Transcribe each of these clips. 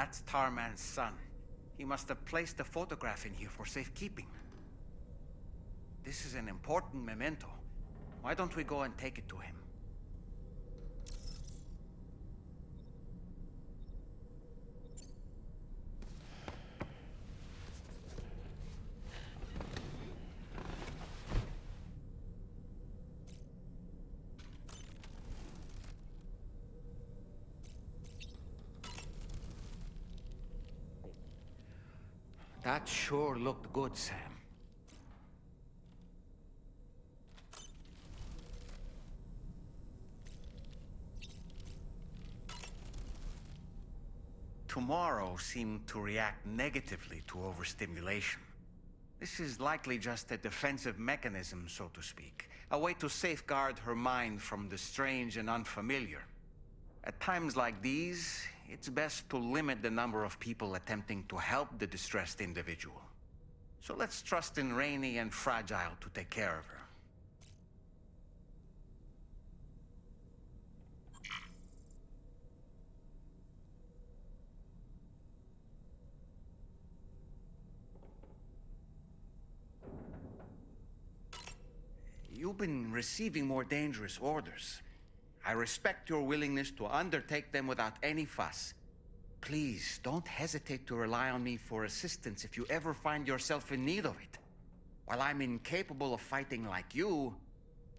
That's Tarman's son. He must have placed a photograph in here for safekeeping. This is an important memento. Why don't we go and take it to him? That sure looked good, Sam. Tomorrow seemed to react negatively to overstimulation. This is likely just a defensive mechanism, so to speak. A way to safeguard her mind from the strange and unfamiliar. At times like these, it's best to limit the number of people attempting to help the distressed individual. So let's trust in Rainey and Fragile to take care of her. You've been receiving more dangerous orders. I respect your willingness to undertake them without any fuss. Please, don't hesitate to rely on me for assistance if you ever find yourself in need of it. While I'm incapable of fighting like you,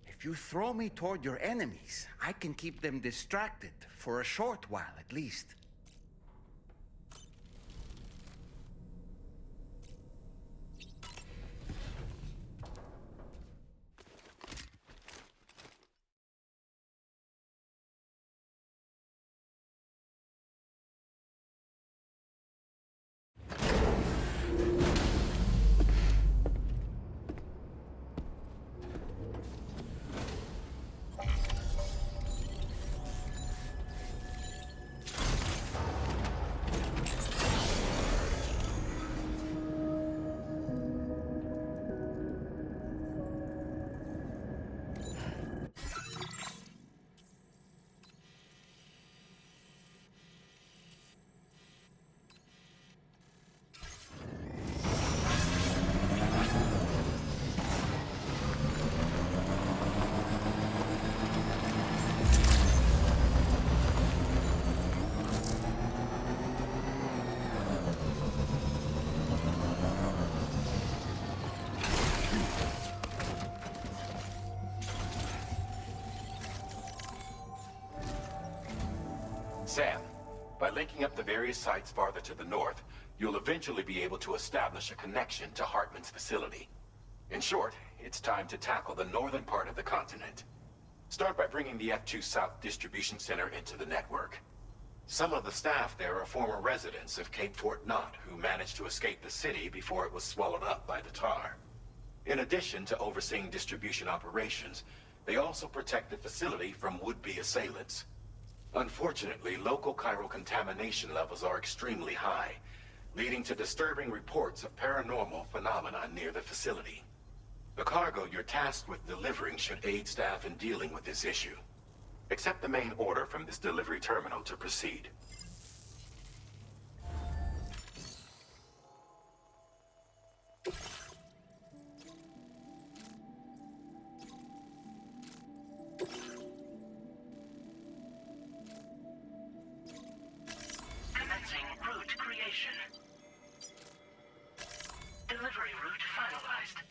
if you throw me toward your enemies, I can keep them distracted for a short while at least. Sam, by linking up the various sites farther to the north, you'll eventually be able to establish a connection to Hartman's facility. In short, it's time to tackle the northern part of the continent. Start by bringing the F2 South Distribution Center into the network. Some of the staff there are former residents of Cape Fort Knott who managed to escape the city before it was swallowed up by the tar. In addition to overseeing distribution operations, they also protect the facility from would-be assailants. Unfortunately, local chiral contamination levels are extremely high, leading to disturbing reports of paranormal phenomena near the facility. The cargo you're tasked with delivering should aid staff in dealing with this issue. Accept the main order from this delivery terminal to proceed. Commencing route creation. Delivery route finalized.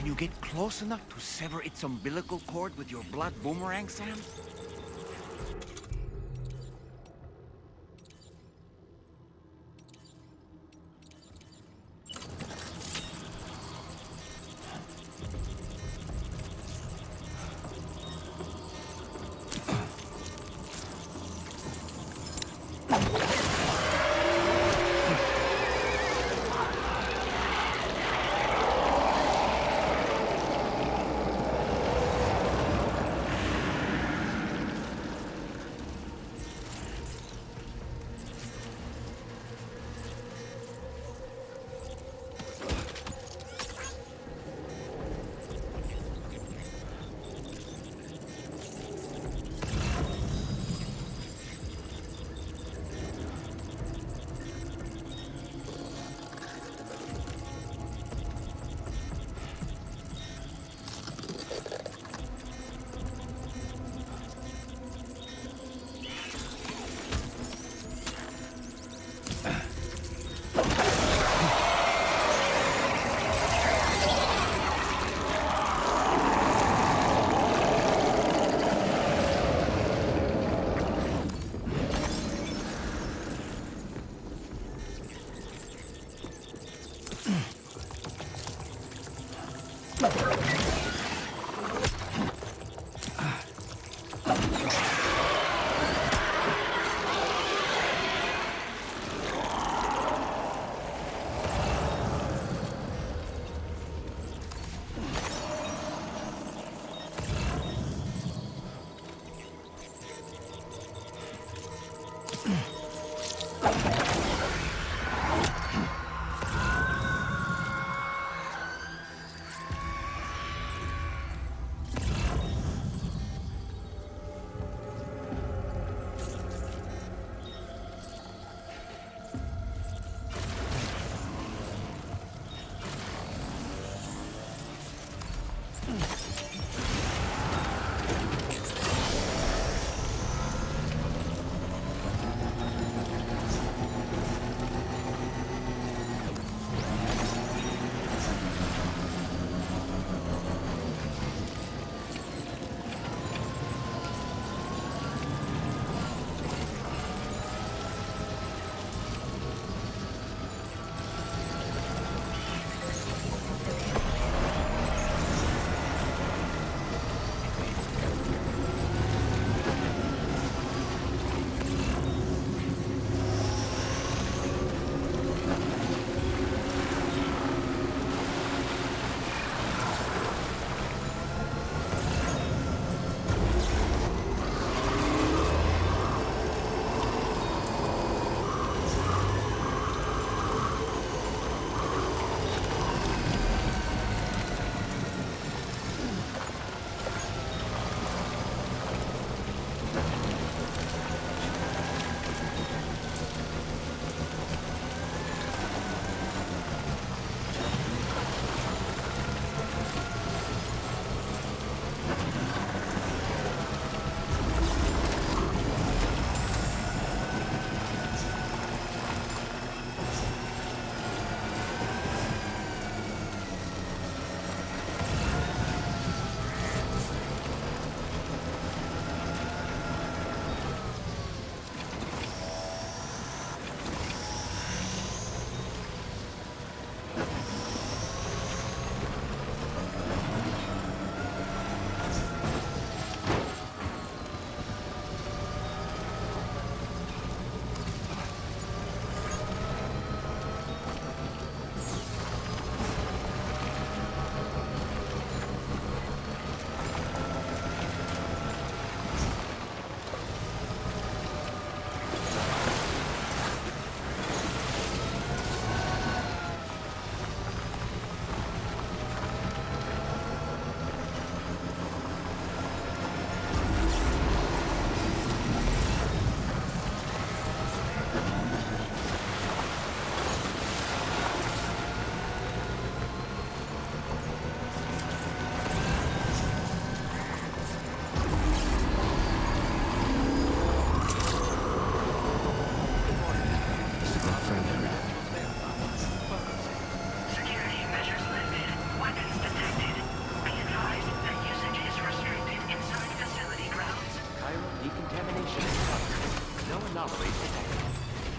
Can you get close enough to sever its umbilical cord with your blood boomerang, Sam?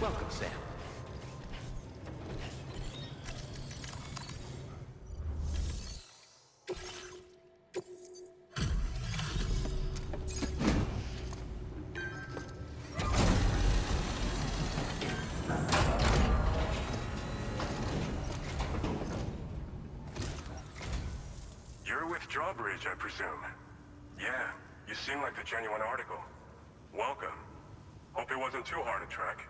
welcome, Sam. You're with Drawbridge, I presume. Yeah, you seem like the genuine article. Welcome. Hope it wasn't too hard to track.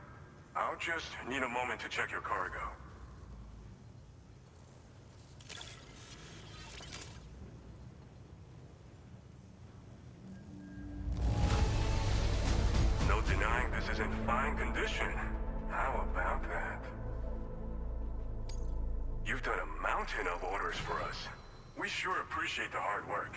I'll just need a moment to check your cargo. No denying this is in fine condition. How about that? You've done a mountain of orders for us. We sure appreciate the hard work.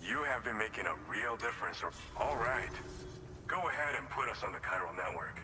You have been making a real difference. All right. Go ahead and put us on the chiral network.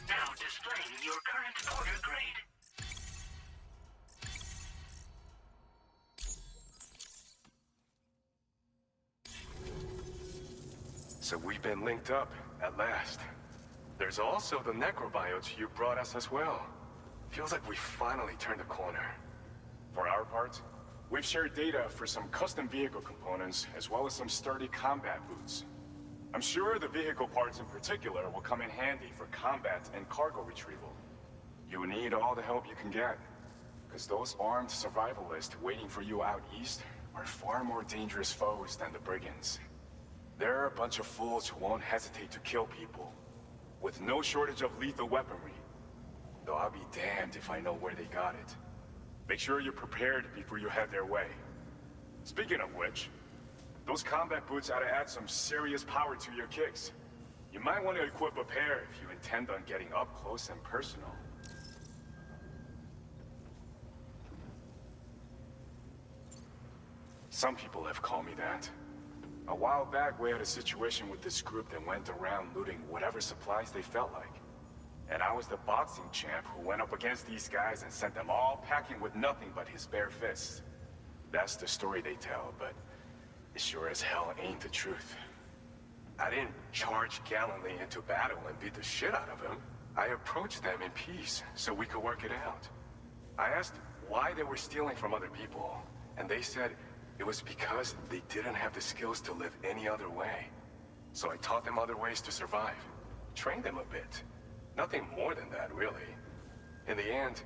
Now displaying your current order grade. So we've been linked up, at last. There's also the necrobiotes you brought us as well. Feels like we finally turned a corner. For our part, we've shared data for some custom vehicle components, as well as some sturdy combat boots. I'm sure the vehicle parts in particular will come in handy for combat and cargo retrieval. You will need all the help you can get, because those armed survivalists waiting for you out east are far more dangerous foes than the brigands. They're a bunch of fools who won't hesitate to kill people, with no shortage of lethal weaponry. Though I'll be damned if I know where they got it. Make sure you're prepared before you head their way. Speaking of which, those combat boots ought to add some serious power to your kicks. You might want to equip a pair if you intend on getting up close and personal. Some people have called me that. A while back, we had a situation with this group that went around looting whatever supplies they felt like. And I was the boxing champ who went up against these guys and sent them all packing with nothing but his bare fists. That's the story they tell, but it sure as hell ain't the truth. I didn't charge gallantly into battle and beat the shit out of them. I approached them in peace so we could work it out. I asked why they were stealing from other people, and they said it was because they didn't have the skills to live any other way. So I taught them other ways to survive, trained them a bit. Nothing more than that, really. In the end,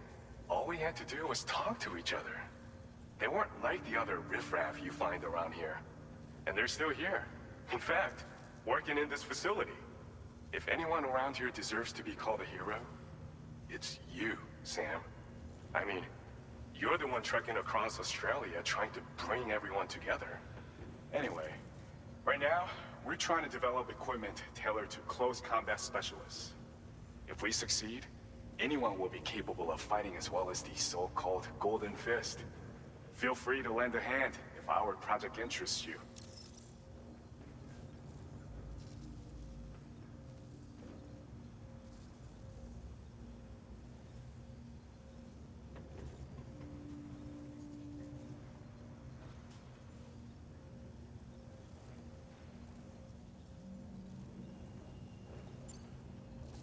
all we had to do was talk to each other. They weren't like the other riffraff you find around here. And they're still here. In fact, working in this facility. If anyone around here deserves to be called a hero, it's you, Sam. I mean, you're the one trekking across Australia trying to bring everyone together. Anyway, right now, we're trying to develop equipment tailored to close combat specialists. If we succeed, anyone will be capable of fighting as well as these so-called Golden Fist. Feel free to lend a hand if our project interests you.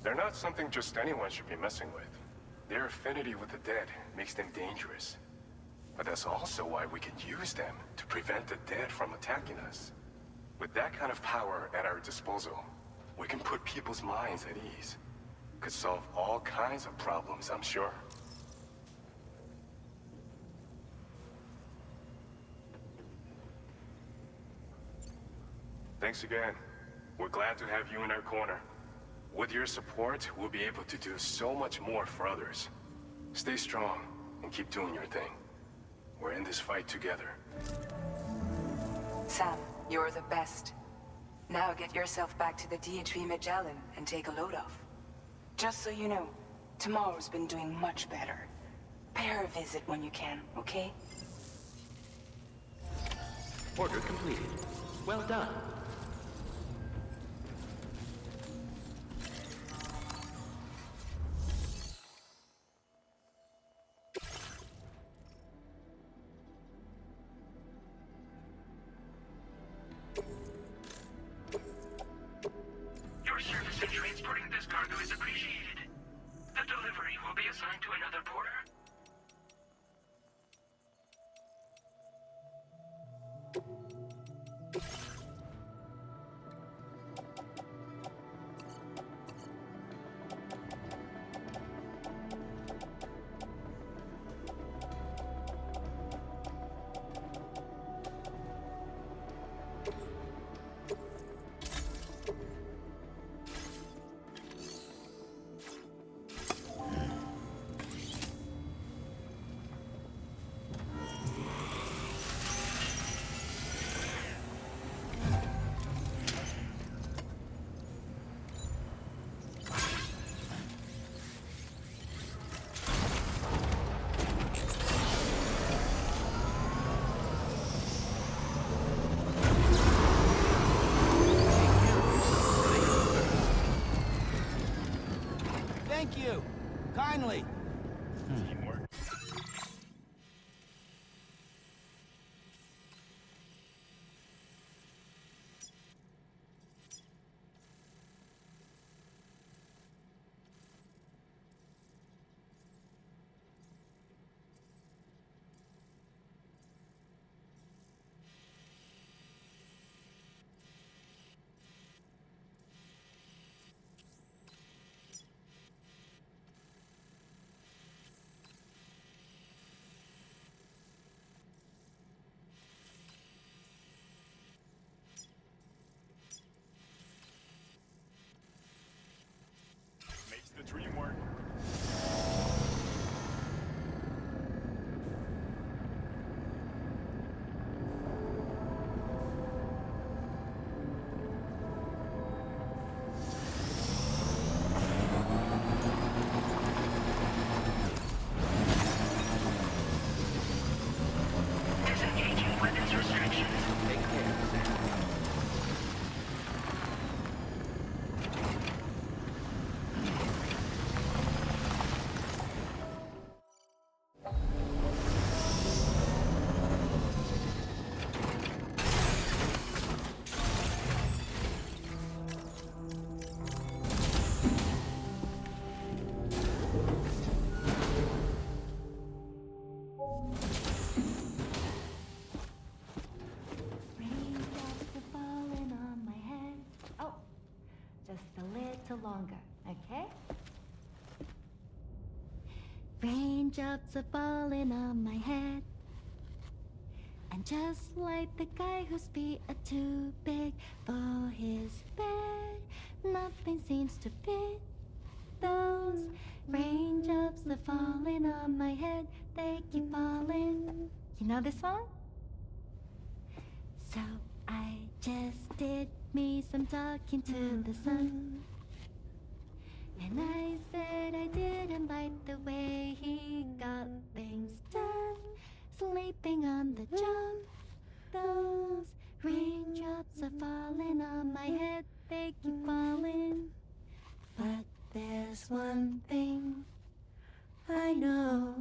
They're not something just anyone should be messing with. Their affinity with the dead makes them dangerous. But that's also why we can use them to prevent the dead from attacking us. With that kind of power at our disposal, we can put people's minds at ease. Could solve all kinds of problems, I'm sure. Thanks again. We're glad to have you in our corner. With your support, we'll be able to do so much more for others. Stay strong and keep doing your thing. We're in this fight together. Sam, you're the best. Now get yourself back to the DHV Magellan and take a load off. Just so you know, tomorrow's been doing much better. Pay her a visit when you can, okay? Order completed. Well done. Your service in transporting this cargo is appreciated. The delivery will be assigned to another porter. Thank you. Kindly. Makes the dream work. Disengaging weapons restrictions. Take care, Sam. Raindrops are falling on my head. Oh, just a little longer, okay? Raindrops are falling on my head. And just like the guy whose feet are too big for his bed, nothing seems to fit. Those raindrops are falling on my head, they keep falling. You know this song? So I just did me some talking to the sun. And I said I didn't like the way he got things done. Sleeping on the job. Those raindrops are falling on my head, they keep falling. But there's one thing I know.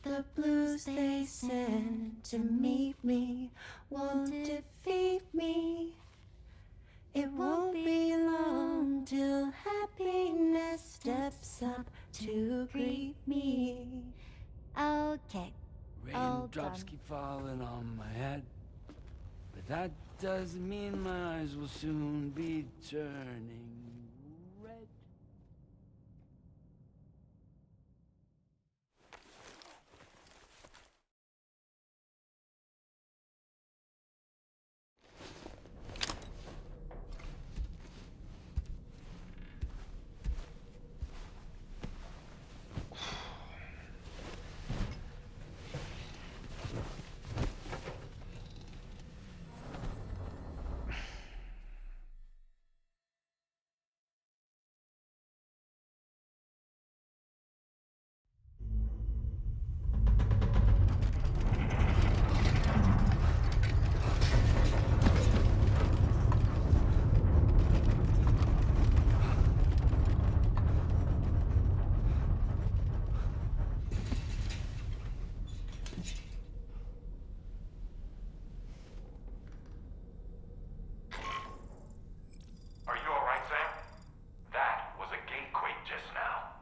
The blues they send to meet me won't defeat me. It won't be long till happiness steps up to greet me. Okay. All Raindrops done. keep falling on my head, but that doesn't mean my eyes will soon be turning red. Are you alright, Sam? That was a gatequake just now.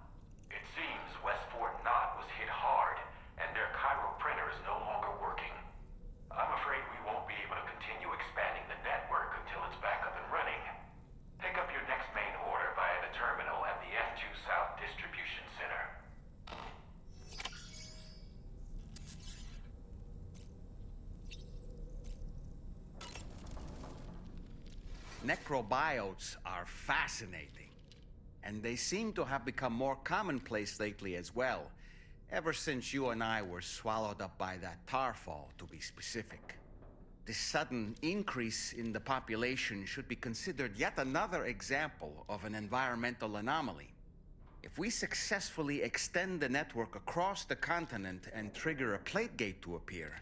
It seems West Fort Knott was hit hard, and their Cairo printer is no longer working. I'm afraid we won't be able to continue expanding the network until it's back up and running. Pick up your next main order via the terminal at the F2 South Distribution Center. Necrobiotes are fascinating, and they seem to have become more commonplace lately as well, ever since you and I were swallowed up by that tarfall, to be specific. This sudden increase in the population should be considered yet another example of an environmental anomaly. If we successfully extend the network across the continent and trigger a plate gate to appear,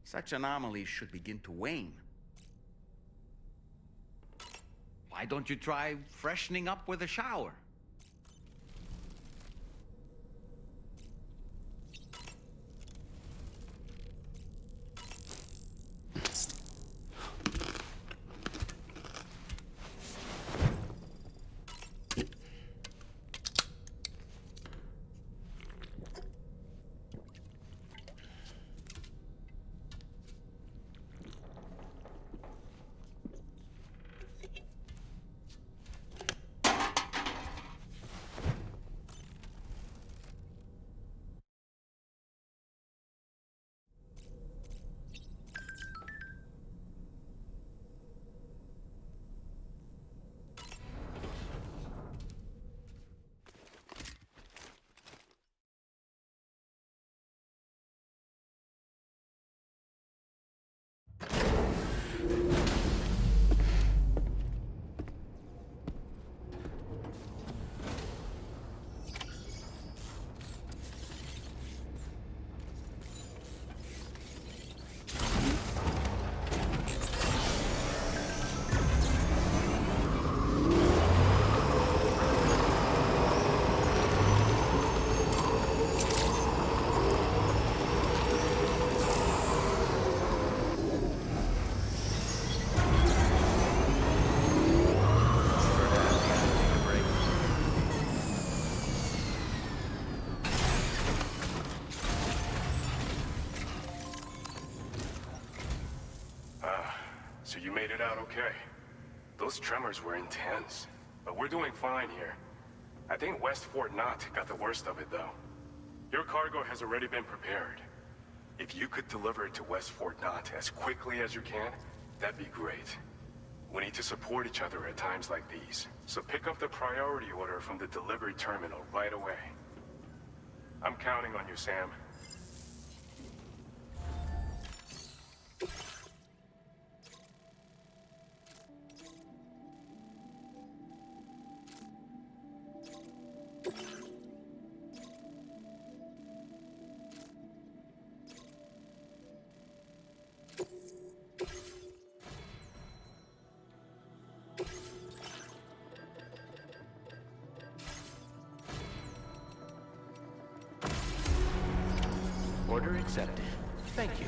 such anomalies should begin to wane. Why don't you try freshening up with a shower? So you made it out okay. Those tremors were intense, but we're doing fine here. I think West Fort Knott got the worst of it, though. Your cargo has already been prepared. If you could deliver it to West Fort Knott as quickly as you can, that'd be great. We need to support each other at times like these, so pick up the priority order from the delivery terminal right away. I'm counting on you, Sam. Order accepted. Thank you.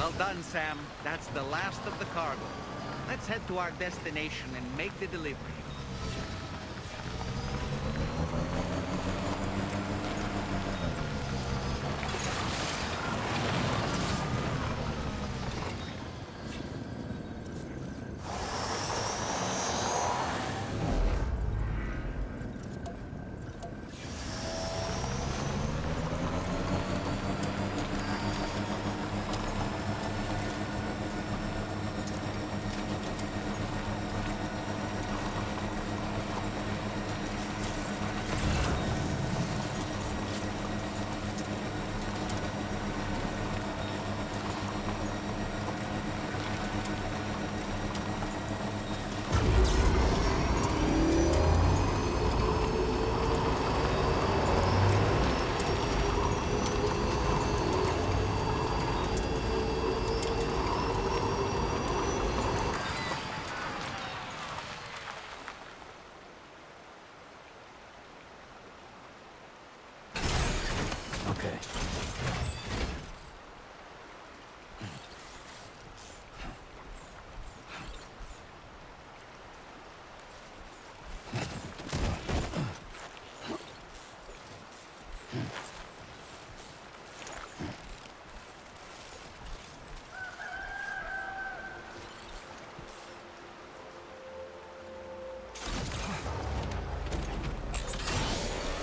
Well done, Sam. That's the last of the cargo. Let's head to our destination and make the delivery. Okay.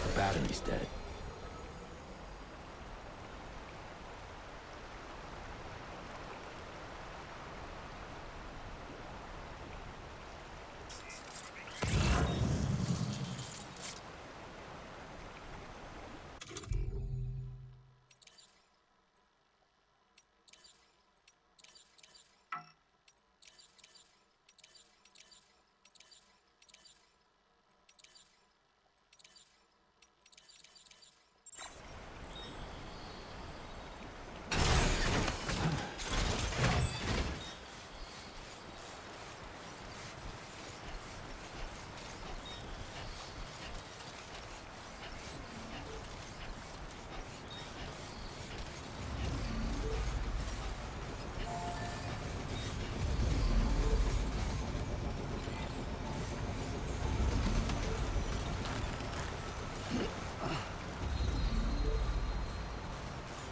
The battery's dead.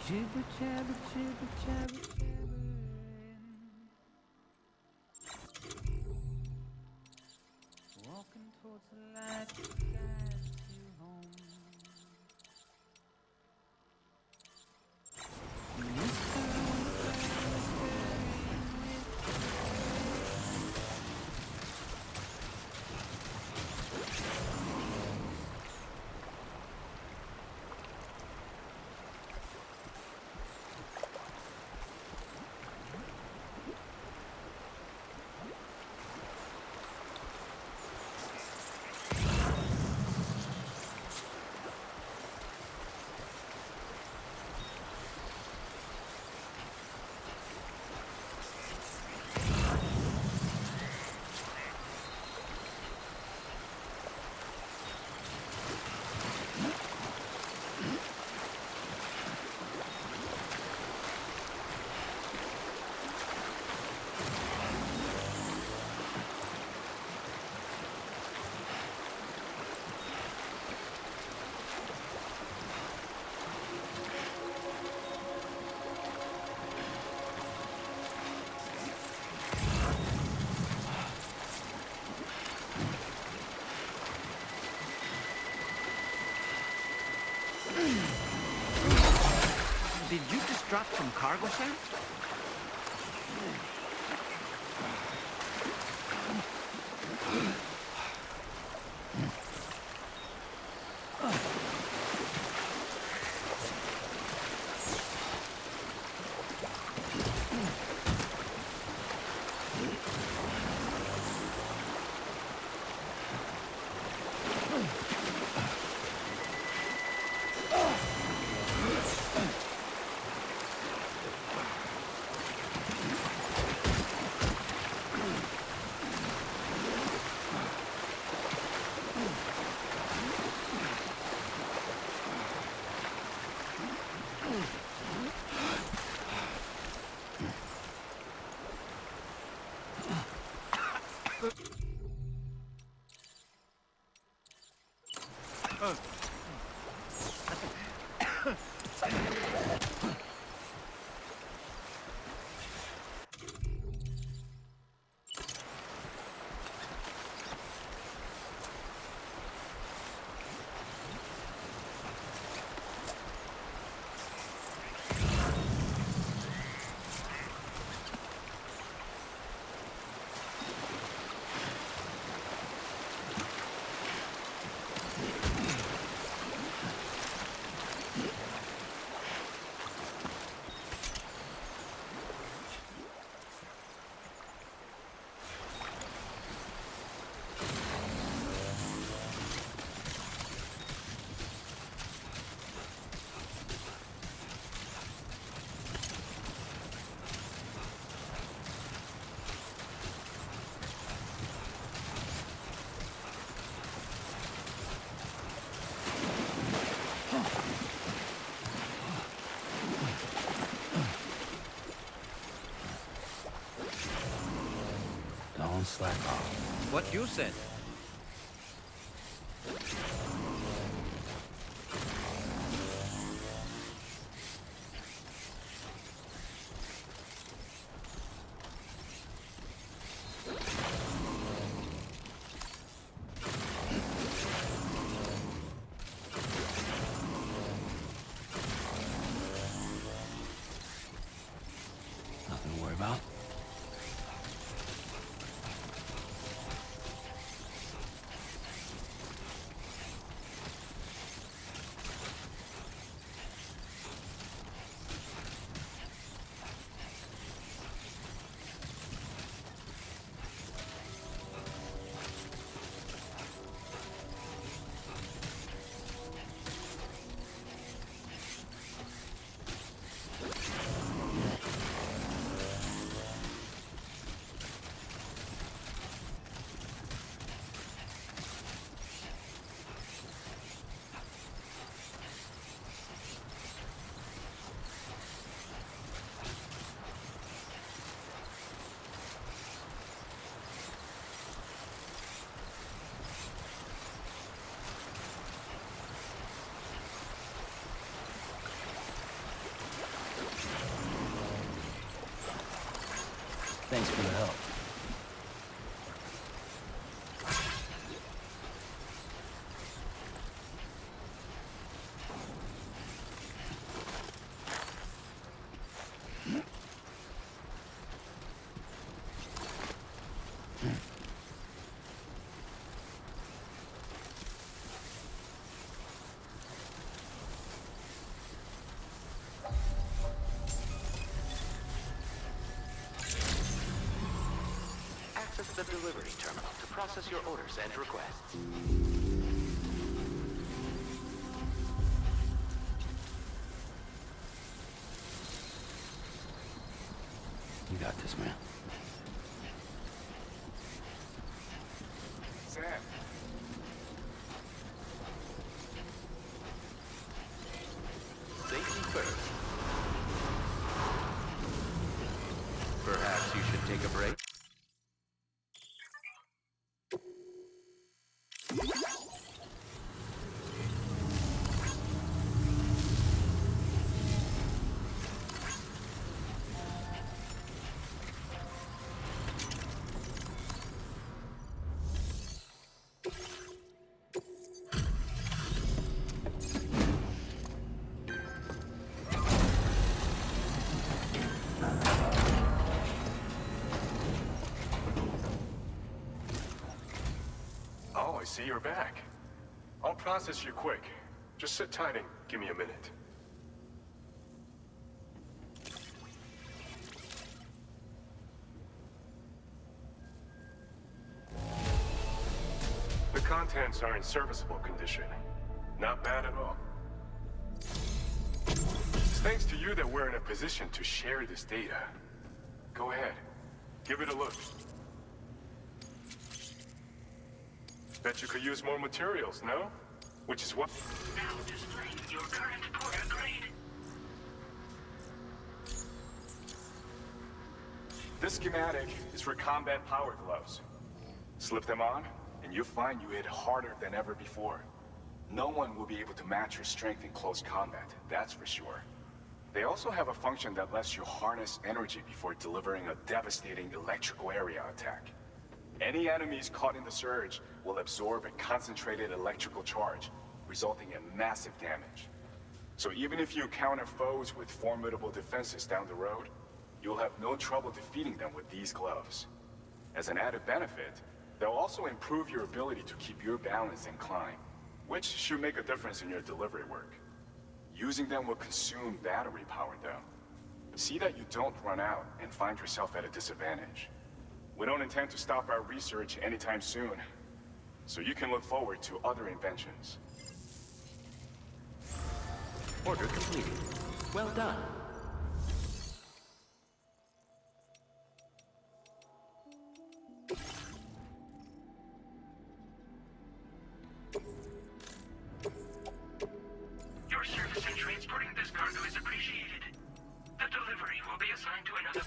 Jibber jabber, jibber jabber, walking towards the light that guides you home. Did you just drop some cargo, Sam? don't slack off. What you said. Nothing to worry about. Thanks for the help. Access the delivery terminal to process your orders and requests. You got this, man. Sam. Safety first. Perhaps you should take a break? Oh, I see you're back. I'll process you quick. Just sit tight and give me a minute. The contents are in serviceable condition. Not bad at all. It's thanks to you that we're in a position to share this data. Go ahead. Give it a look. Bet you could use more materials, no? Which is what... Now displaying your current porter grade. This schematic is for combat power gloves. Slip them on, and you'll find you hit harder than ever before. No one will be able to match your strength in close combat, that's for sure. They also have a function that lets you harness energy before delivering a devastating electrical area attack. Any enemies caught in the surge will absorb a concentrated electrical charge, resulting in massive damage. So even if you encounter foes with formidable defenses down the road, you'll have no trouble defeating them with these gloves. As an added benefit, they'll also improve your ability to keep your balance and climb, which should make a difference in your delivery work. Using them will consume battery power though. See that you don't run out and find yourself at a disadvantage. We don't intend to stop our research anytime soon, so you can look forward to other inventions. Order completed. Well done. Your service in transporting this cargo is appreciated. The delivery will be assigned to another...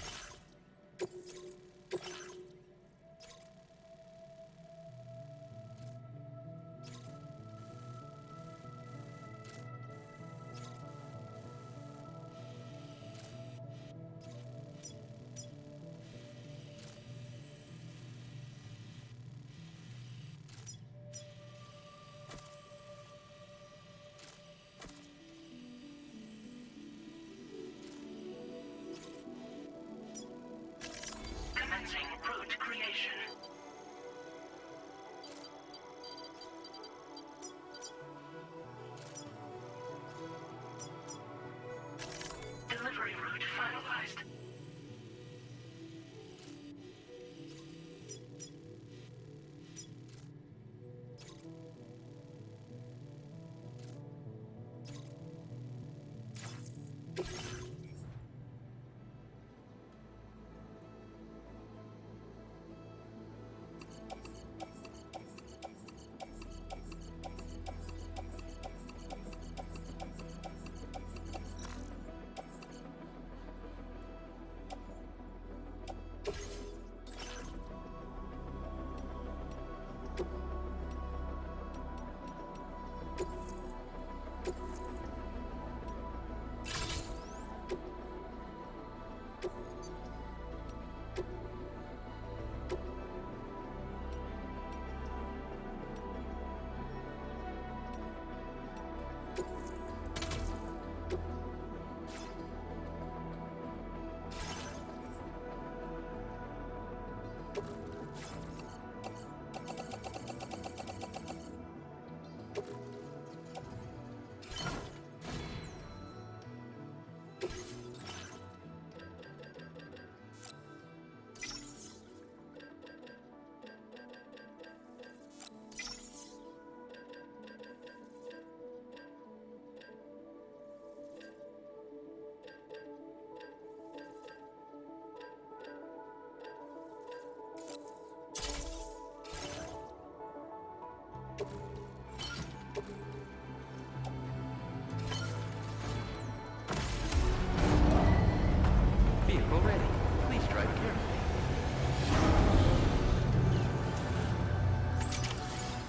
vehicle ready. Please drive carefully.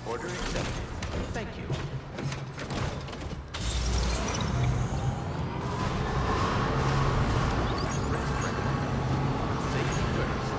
Order accepted. Thank you. Safety first.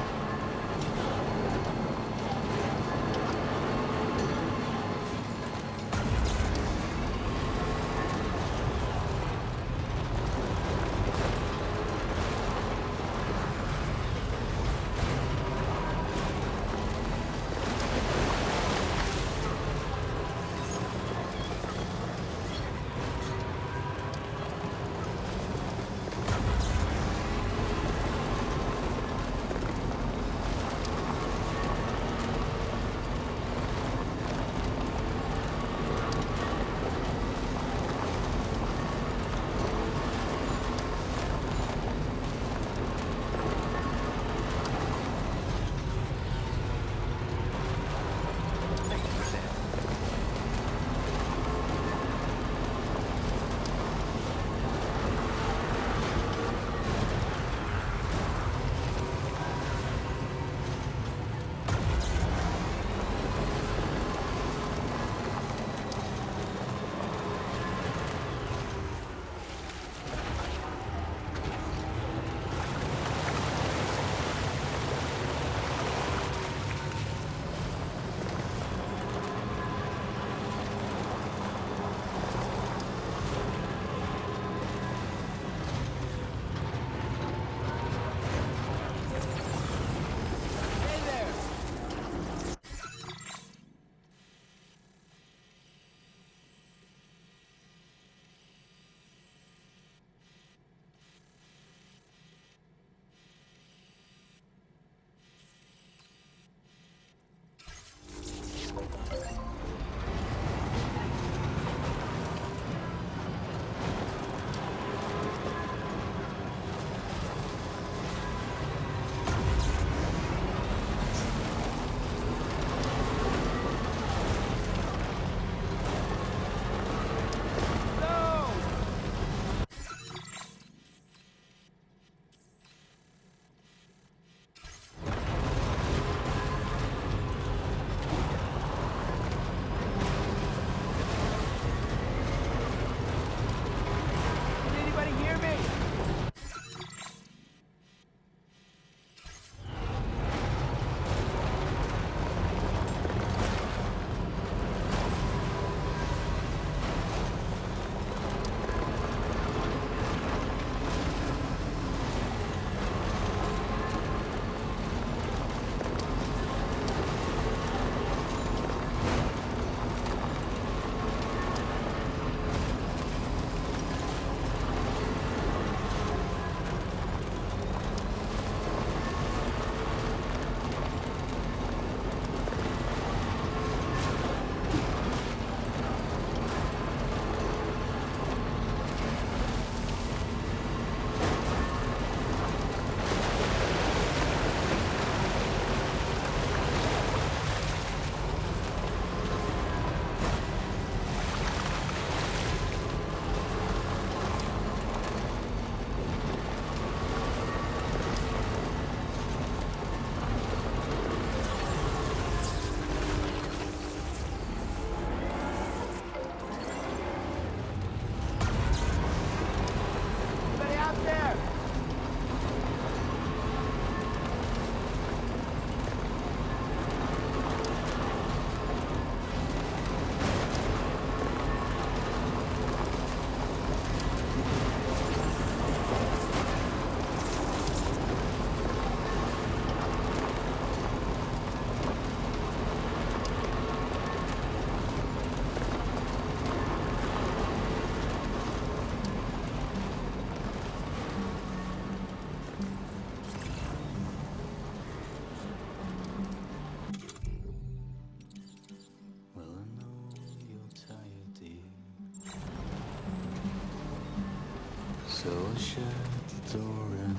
So shut the door and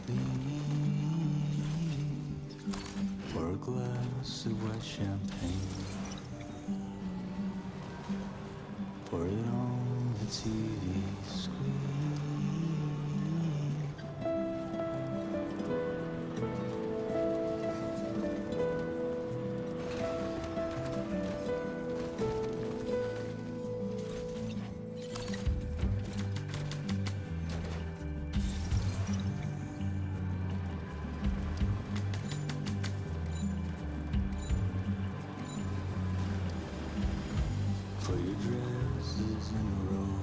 leave for a glass of white champagne. Pour it on the TV screen. for your dresses in a row.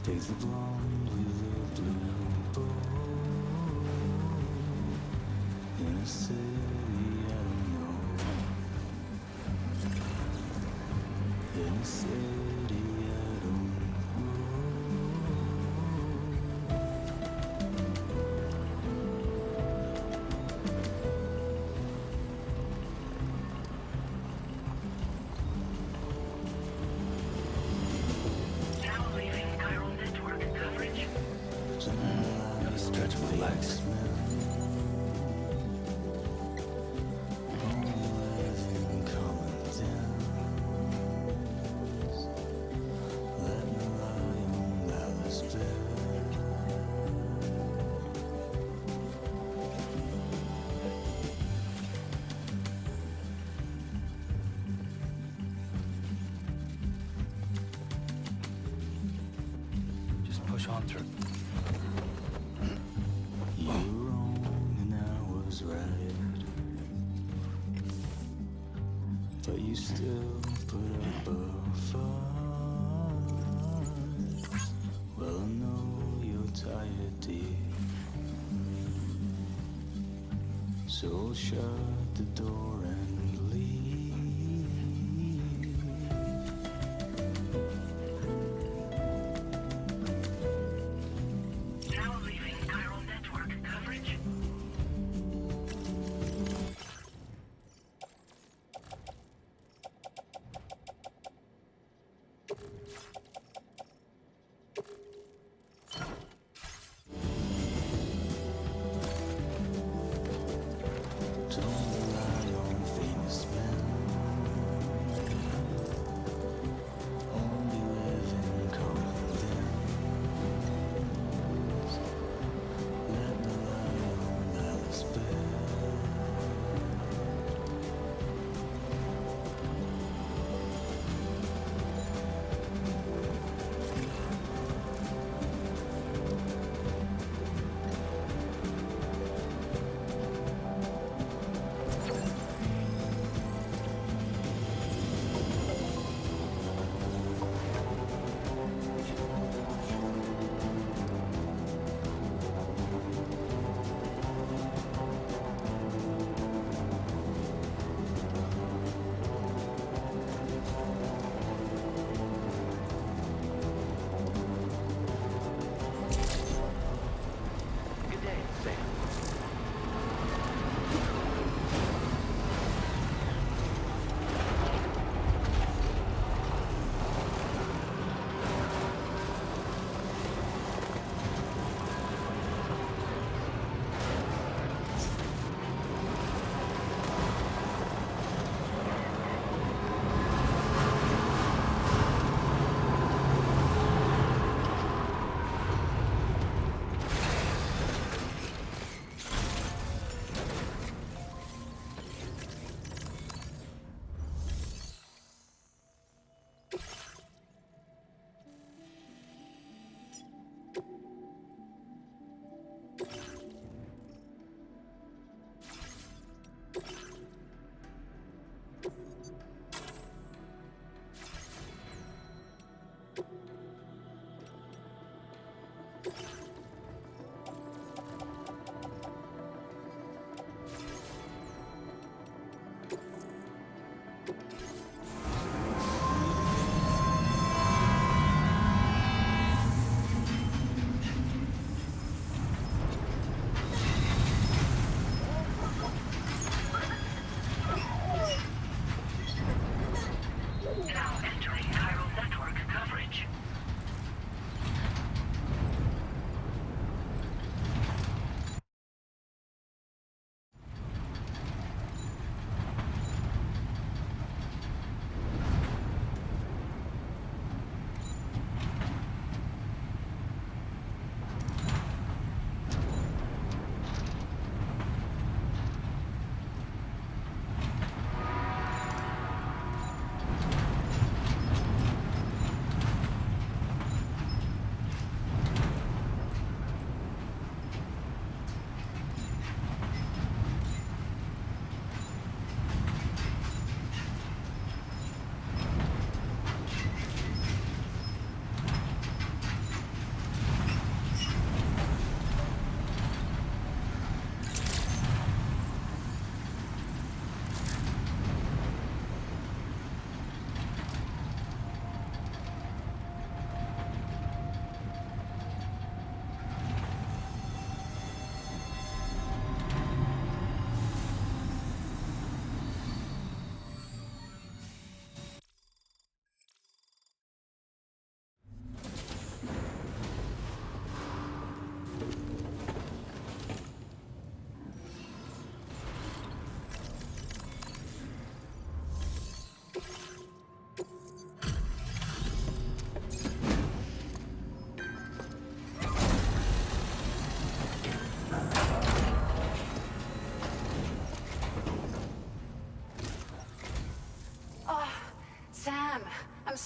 Take the blonde with the blue bow. In a city I don't know. In a city I don't know. Gotta stretch my legs. Just push on through. You were wrong and I was right, but you still put up a fight. Well, I know you're tired, dear, so shut the door and leave. Don't rely on famous men. Only live in common dens. Let the lion Alice bear. Good day, Sam.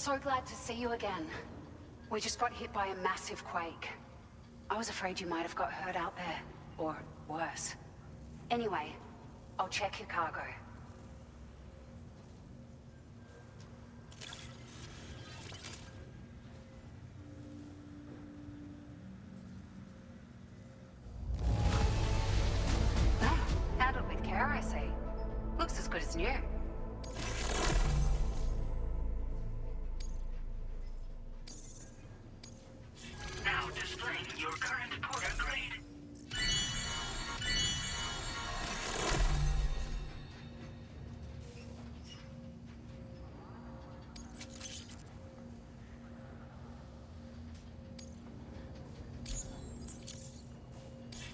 So glad to see you again. We just got hit by a massive quake. I was afraid you might have got hurt out there. Or worse. Anyway, I'll check your cargo. Ah, handled with care, I see. Looks as good as new. Now displaying your current porter grade.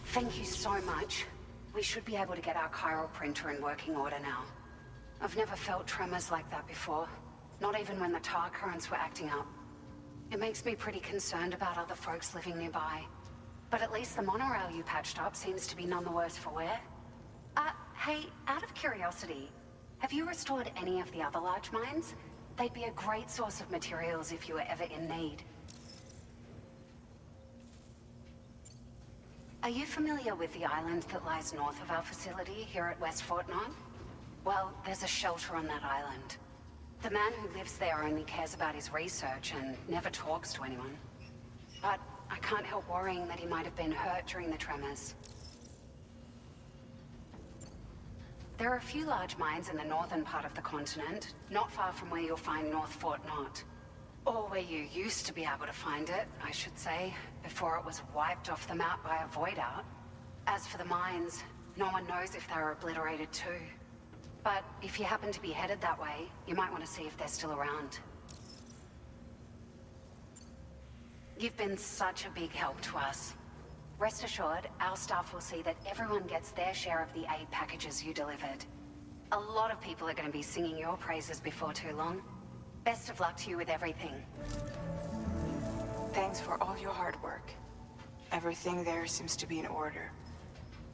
Thank you so much. We should be able to get our chiral printer in working order now. I've never felt tremors like that before. Not even when the tar currents were acting up. It makes me pretty concerned about other folks living nearby. But at least the monorail you patched up seems to be none the worse for wear. Hey, out of curiosity, have you restored any of the other large mines? They'd be a great source of materials if you were ever in need. Are you familiar with the island that lies north of our facility here at West Fort Knox? Well, there's a shelter on that island. The man who lives there only cares about his research and never talks to anyone. But I can't help worrying that he might have been hurt during the tremors. There are a few large mines in the northern part of the continent, not far from where you'll find North Fort Knox. Or where you used to be able to find it, I should say, before it was wiped off the map by a void out. As for the mines, no one knows if they were obliterated too. But if you happen to be headed that way, you might want to see if they're still around. You've been such a big help to us. Rest assured, our staff will see that everyone gets their share of the aid packages you delivered. A lot of people are going to be singing your praises before too long. Best of luck to you with everything. Thanks for all your hard work. Everything there seems to be in order.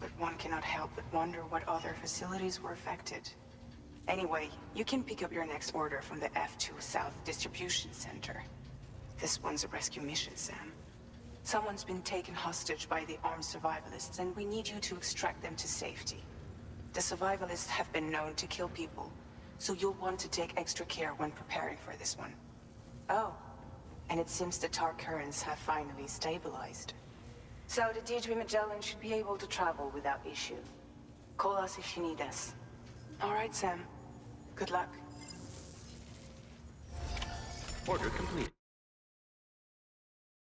But one cannot help but wonder what other facilities were affected. Anyway, you can pick up your next order from the F2 South Distribution Center. This one's a rescue mission, Sam. Someone's been taken hostage by the armed survivalists, and we need you to extract them to safety. The survivalists have been known to kill people, so you'll want to take extra care when preparing for this one. Oh, and it seems the tar currents have finally stabilized. So the DHV Magellan should be able to travel without issue. Call us if you need us. All right, Sam. Good luck. Order complete.